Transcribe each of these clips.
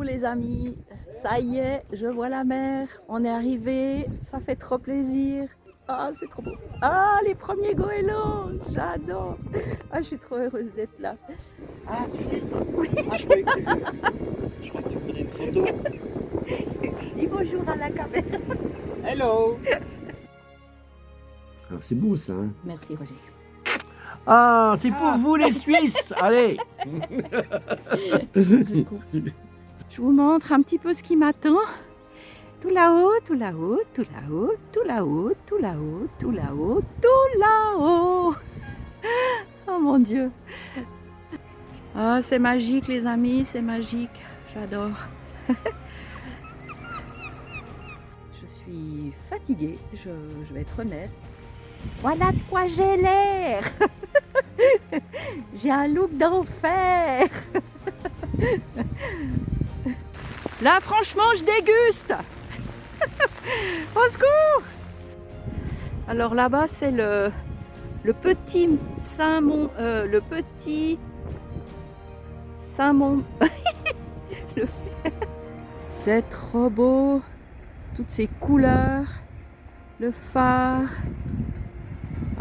les amis, ça y est, je vois la mer, on est arrivé, ça fait trop plaisir. Ah, c'est trop beau. Ah, les premiers goélands, j'adore. Ah, je suis trop heureuse d'être là. Ah, tu filmes? Oui. Ah, je croyais que tu prenais une photo. Dis bonjour à la caméra. Hello! Alors c'est beau ça. Hein. Merci Roger. Ah, c'est pour vous les Suisses. Allez. Je vous montre un petit peu ce qui m'attend. Tout là-haut, tout là-haut, tout là-haut, tout là-haut, tout là-haut, tout là-haut, tout là-haut. Oh mon Dieu. Ah, c'est magique les amis, c'est magique. J'adore. Je suis fatiguée, je vais être honnête. Voilà de quoi j'ai l'air. J'ai un look d'enfer. Là, franchement, je déguste. Au secours. Alors là-bas, c'est le petit Saint-Mont... le petit Saint-Mont... C'est trop beau. Toutes ces couleurs. Le phare.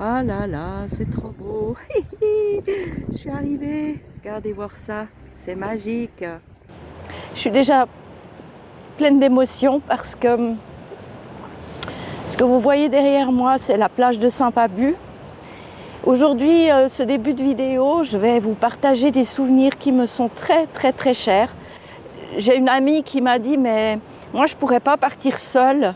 Ah là là, c'est trop beau. Je suis arrivée. Regardez voir ça. C'est magique. Je suis déjà pleine d'émotions parce que ce que vous voyez derrière moi, c'est la plage de Saint-Pabu. Aujourd'hui, ce début de vidéo, je vais vous partager des souvenirs qui me sont très très très chers. J'ai une amie qui m'a dit mais moi je pourrais pas partir seule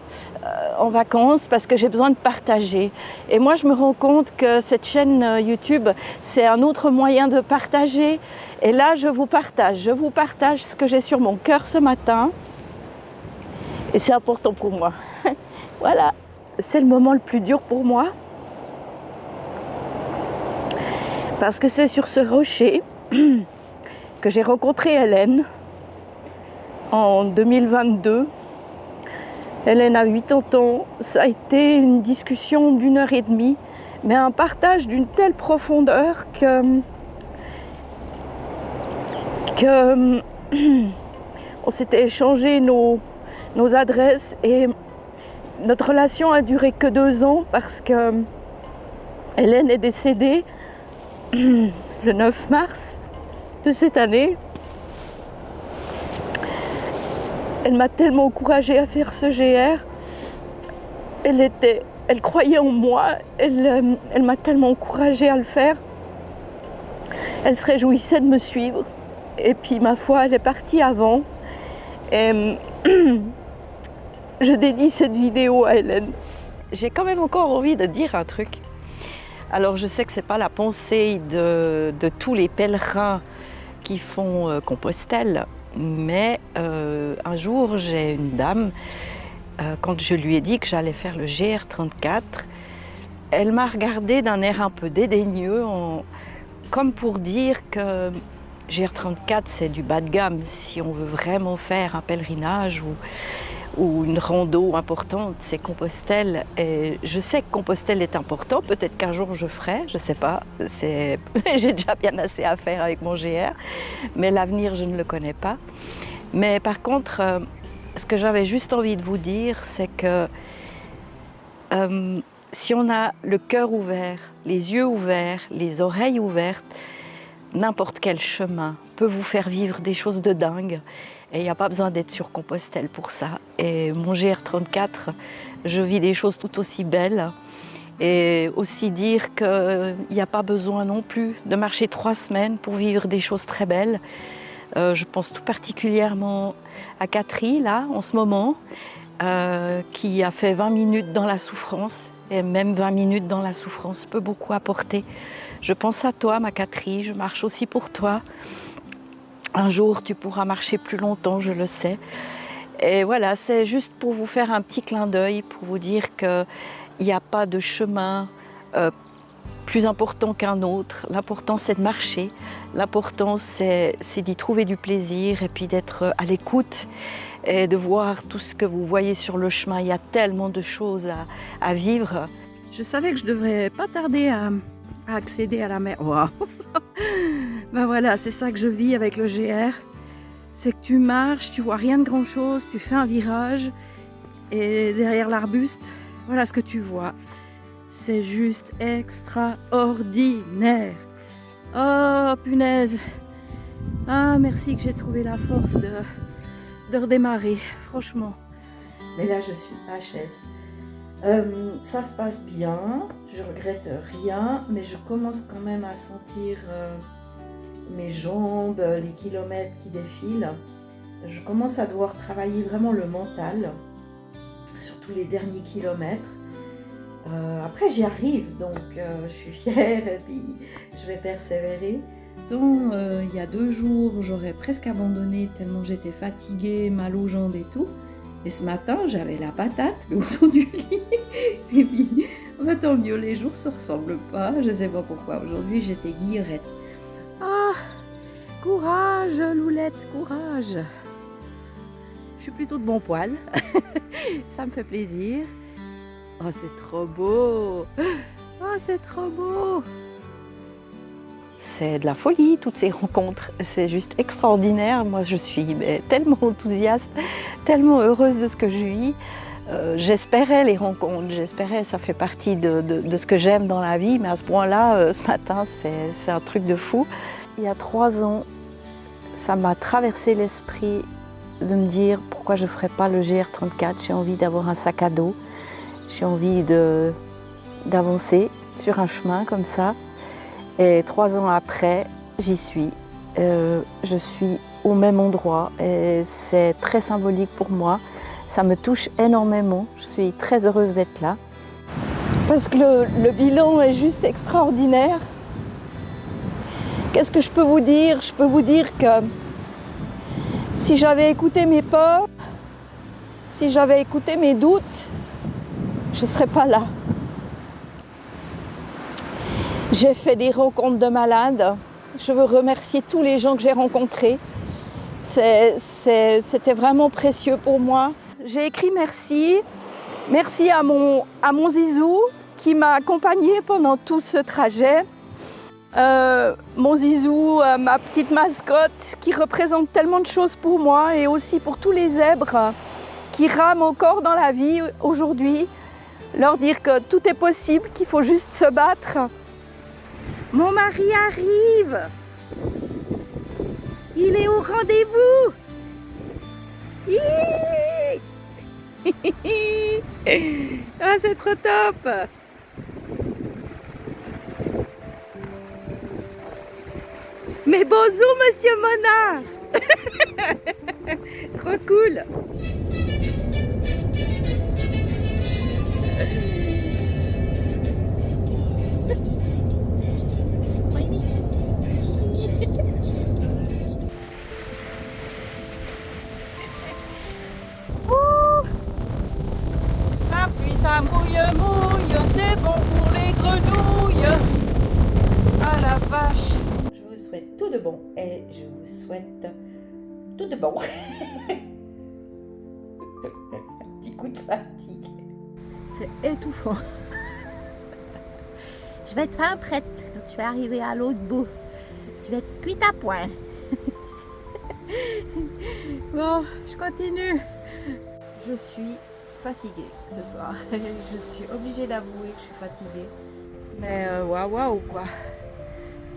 en vacances parce que j'ai besoin de partager. Et moi je me rends compte que cette chaîne YouTube, c'est un autre moyen de partager. Et là je vous partage ce que j'ai sur mon cœur ce matin. Et c'est important pour moi. Voilà, c'est le moment le plus dur pour moi. Parce que c'est sur ce rocher que j'ai rencontré Hélène en 2022. Hélène a 80 ans. Ça a été une discussion d'1h30, mais un partage d'une telle profondeur que on s'était échangé nos adresses et notre relation a duré que 2 ans parce que Hélène est décédée le 9 mars de cette année. Elle m'a tellement encouragée à faire ce GR. Elle croyait en moi. Elle m'a tellement encouragée à le faire. Elle se réjouissait de me suivre. Et puis, ma foi, elle est partie avant. Et je dédie cette vidéo à Hélène. J'ai quand même encore envie de dire un truc. Alors, je sais que ce n'est pas la pensée de tous les pèlerins qui font Compostelle. Mais un jour, j'ai une dame, quand je lui ai dit que j'allais faire le GR34, elle m'a regardée d'un air un peu dédaigneux, comme pour dire que GR34 c'est du bas de gamme si on veut vraiment faire un pèlerinage ou une rando importante, c'est Compostelle. Et je sais que Compostelle est important, peut-être qu'un jour je ferai, je ne sais pas, j'ai déjà bien assez à faire avec mon GR, mais l'avenir je ne le connais pas. Mais par contre, ce que j'avais juste envie de vous dire, c'est que si on a le cœur ouvert, les yeux ouverts, les oreilles ouvertes, n'importe quel chemin peut vous faire vivre des choses de dingue. Et il n'y a pas besoin d'être sur Compostelle pour ça. Et mon GR34, je vis des choses tout aussi belles. Et aussi dire qu'il n'y a pas besoin non plus de marcher 3 semaines pour vivre des choses très belles. Je pense tout particulièrement à Catherine, là, en ce moment, qui a fait 20 minutes dans la souffrance. Et même 20 minutes dans la souffrance peut beaucoup apporter. Je pense à toi, ma Catherine, je marche aussi pour toi. Un jour, tu pourras marcher plus longtemps, je le sais. Et voilà, c'est juste pour vous faire un petit clin d'œil, pour vous dire qu'il n'y a pas de chemin plus important qu'un autre. L'important, c'est de marcher. L'important, c'est d'y trouver du plaisir et puis d'être à l'écoute et de voir tout ce que vous voyez sur le chemin. Il y a tellement de choses à vivre. Je savais que je ne devrais pas tarder à accéder à la mer. Wow. Ben voilà, c'est ça que je vis avec le GR. c'est que tu marches, tu vois rien de grand chose, tu fais un virage et derrière l'arbuste, voilà ce que tu vois. C'est juste extraordinaire. Oh punaise. Ah merci que j'ai trouvé la force de redémarrer, franchement. Mais là je suis HS. Ça se passe bien, je regrette rien, mais je commence quand même à sentir mes jambes, les kilomètres qui défilent. Je commence à devoir travailler vraiment le mental, surtout les derniers kilomètres. Après j'y arrive, donc je suis fière et puis je vais persévérer. Donc il y a 2 jours, j'aurais presque abandonné tellement j'étais fatiguée, mal aux jambes et tout. Et ce matin, j'avais la patate, mais au son du lit. Et puis, tant mieux, les jours se ressemblent pas. Je sais pas pourquoi. Aujourd'hui, j'étais guillerette. Ah, courage, Loulette, courage. Je suis plutôt de bon poil. Ça me fait plaisir. Oh, c'est trop beau. Oh, c'est trop beau. C'est de la folie, toutes ces rencontres. C'est juste extraordinaire. Moi, je suis tellement enthousiaste, tellement heureuse de ce que je vis. J'espérais les rencontres, j'espérais, ça fait partie de ce que j'aime dans la vie. Mais à ce point-là, ce matin, c'est un truc de fou. Il y a 3 ans, ça m'a traversé l'esprit de me dire pourquoi je ne ferais pas le GR34. J'ai envie d'avoir un sac à dos. J'ai envie d'avancer sur un chemin comme ça. Et 3 ans après, j'y suis. Je suis au même endroit et c'est très symbolique pour moi. Ça me touche énormément. Je suis très heureuse d'être là. Parce que le bilan est juste extraordinaire. Qu'est-ce que je peux vous dire? Je peux vous dire que si j'avais écouté mes peurs, si j'avais écouté mes doutes, je ne serais pas là. J'ai fait des rencontres de malades. Je veux remercier tous les gens que j'ai rencontrés. C'était vraiment précieux pour moi. J'ai écrit merci. Merci à mon Zizou qui m'a accompagnée pendant tout ce trajet. Mon Zizou, ma petite mascotte qui représente tellement de choses pour moi et aussi pour tous les zèbres qui rament encore dans la vie aujourd'hui. Leur dire que tout est possible, qu'il faut juste se battre. Mon mari arrive. Il est au rendez-vous. Ah, c'est trop top. Mais bonjour, monsieur Monard. Trop cool. Ça mouille, c'est bon pour les grenouilles. Ah la vache. Je vous souhaite tout de bon et je vous souhaite tout de bon. Un petit coup de fatigue. C'est étouffant. Je vais te faire prête quand tu vas arriver à l'autre bout. Je vais te cuire à point. Bon, je continue. Je suis fatiguée ce soir. Je suis obligée d'avouer que je suis fatiguée. Mais waouh quoi.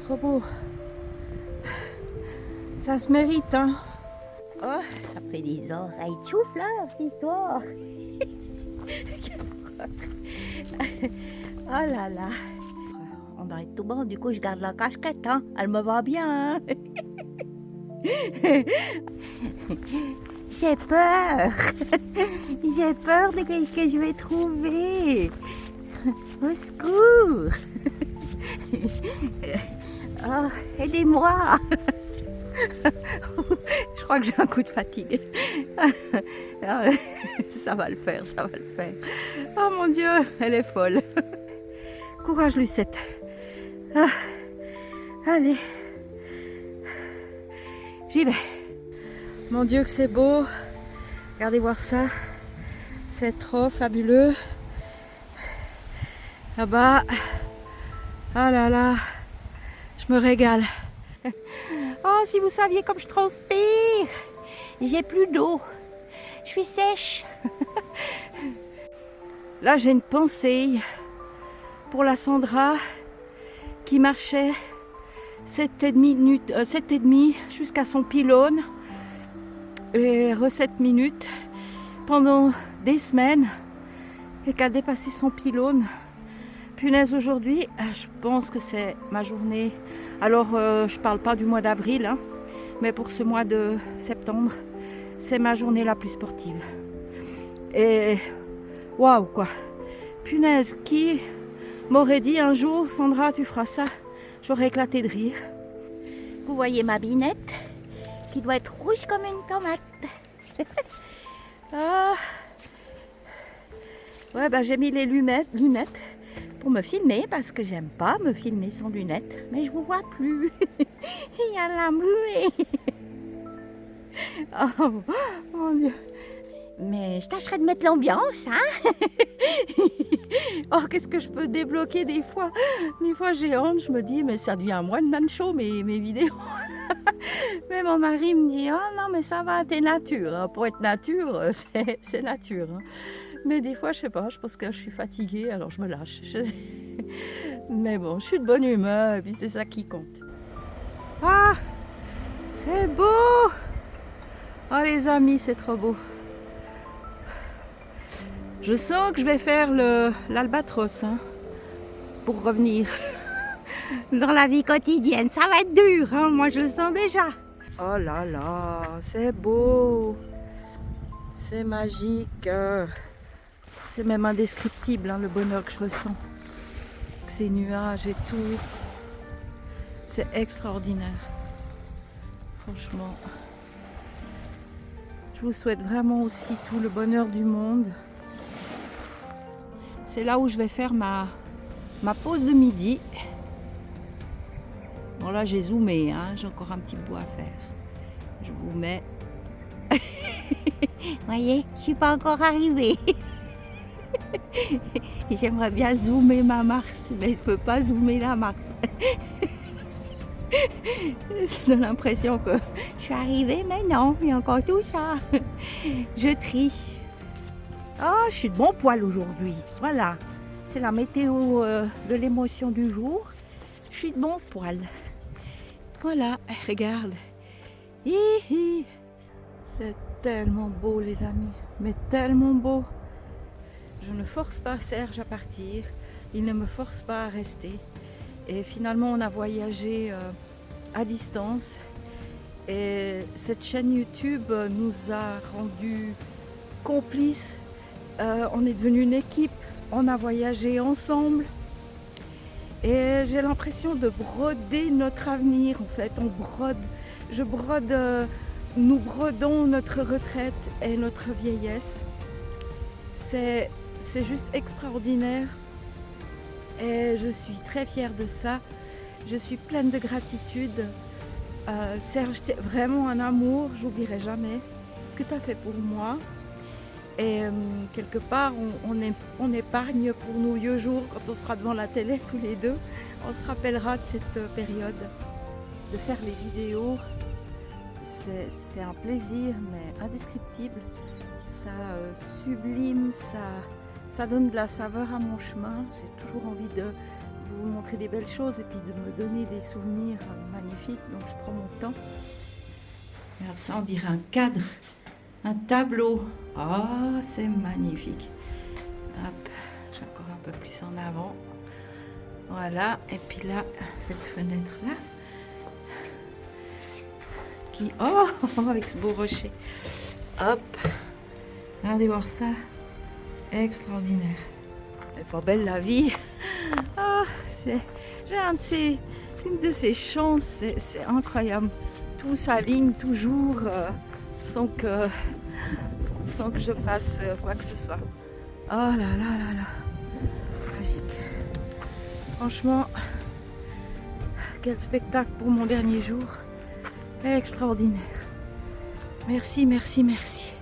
Trop beau. Ça se mérite hein. Oh, ça fait des oreilles de chou-fleur cette histoire. Oh là là. On doit être tout bon, du coup je garde la casquette hein. Elle me va bien hein. J'ai peur. J'ai peur de ce que je vais trouver. Au secours. Oh, aidez-moi. Je crois que j'ai un coup de fatigue. Ça va le faire, ça va le faire. Oh mon Dieu, elle est folle. Courage Lucette. Ah, allez. J'y vais. Mon Dieu que c'est beau. Regardez voir ça. C'est trop fabuleux. Là-bas. Ah là là. Je me régale. Oh, si vous saviez comme je transpire. J'ai plus d'eau. Je suis sèche. Là, j'ai une pensée pour la Sandra qui marchait 7,5 jusqu'à son pylône et 7 minutes pendant des semaines et qui a dépassé son pylône. Punaise, aujourd'hui, je pense que c'est ma journée. Alors, je parle pas du mois d'avril, hein, mais pour ce mois de septembre, c'est ma journée la plus sportive. Et waouh, quoi. Punaise, qui m'aurait dit un jour, Sandra, tu feras ça? J'aurais éclaté de rire. Vous voyez ma binette qui doit être rouge comme une tomate. Ah. Ouais, bah, j'ai mis les lunettes pour me filmer parce que j'aime pas me filmer sans lunettes. Mais je vous vois plus. Il y a la muée. Oh mon Dieu. Mais je tâcherai de mettre l'ambiance, hein. Oh, qu'est-ce que je peux débloquer des fois. Des fois j'ai honte, je me dis mais ça devient un one-man show mes vidéos. Mais mon mari me dit oh non mais ça va, t'es nature, hein. Pour être nature, c'est nature, hein. Mais des fois, je sais pas, je pense que je suis fatiguée, alors je me lâche. Mais bon, je suis de bonne humeur et puis c'est ça qui compte. Ah, c'est beau! Oh les amis, c'est trop beau. Je sens que je vais faire l'albatros, hein, pour revenir dans la vie quotidienne. Ça va être dur, hein, moi je le sens déjà. Oh là là, c'est beau. C'est magique. C'est même indescriptible, hein, le bonheur que je ressens. Ces nuages et tout. C'est extraordinaire. Franchement. Je vous souhaite vraiment aussi tout le bonheur du monde. C'est là où je vais faire ma pause de midi. Bon là j'ai zoomé, hein, j'ai encore un petit bout à faire. Je vous mets. Voyez, je suis pas encore arrivée. J'aimerais bien zoomer ma Mars, mais je peux pas zoomer la Mars. Ça donne l'impression que je suis arrivée, mais non, il y a encore tout ça. Je triche. Oh, je suis de bon poil aujourd'hui. Voilà, c'est la météo de l'émotion du jour. Je suis de bon poil. Voilà, regarde. Hihi. C'est tellement beau, les amis, mais tellement beau. Je ne force pas Serge à partir, il ne me force pas à rester. Et finalement, on a voyagé à distance. Et cette chaîne YouTube nous a rendus complices. On est devenu une équipe, on a voyagé ensemble. Et j'ai l'impression de broder notre avenir, en fait. Nous brodons notre retraite et notre vieillesse. C'est juste extraordinaire. Et je suis très fière de ça. Je suis pleine de gratitude. Serge, t'es vraiment un amour, j'oublierai jamais ce que tu as fait pour moi. Et quelque part, on épargne pour nos vieux jours, quand on sera devant la télé tous les deux. On se rappellera de cette période. De faire les vidéos, c'est un plaisir, mais indescriptible. Ça sublime, ça donne de la saveur à mon chemin. J'ai toujours envie de vous montrer des belles choses et puis de me donner des souvenirs magnifiques. Donc je prends mon temps. Regarde ça, on dirait un cadre, un tableau. Ah, c'est magnifique. Hop, j'ai encore un peu plus en avant. Voilà, et puis là, cette fenêtre-là. Qui, oh, avec ce beau rocher. Hop, regardez voir ça. Extraordinaire. C'est pas belle la vie. Ah, j'ai une de ces chances, c'est incroyable. Tout s'aligne toujours sans que je fasse quoi que ce soit. Oh là là là là. Magique. Franchement, quel spectacle pour mon dernier jour. Extraordinaire. Merci, merci, merci.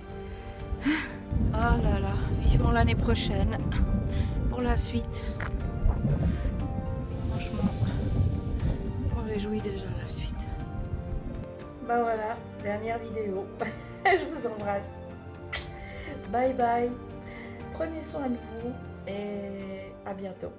Oh là là, vivement l'année prochaine pour la suite. Franchement, je me réjouis déjà la suite. Bah voilà, dernière vidéo. Je vous embrasse. Bye bye. Prenez soin de vous et à bientôt.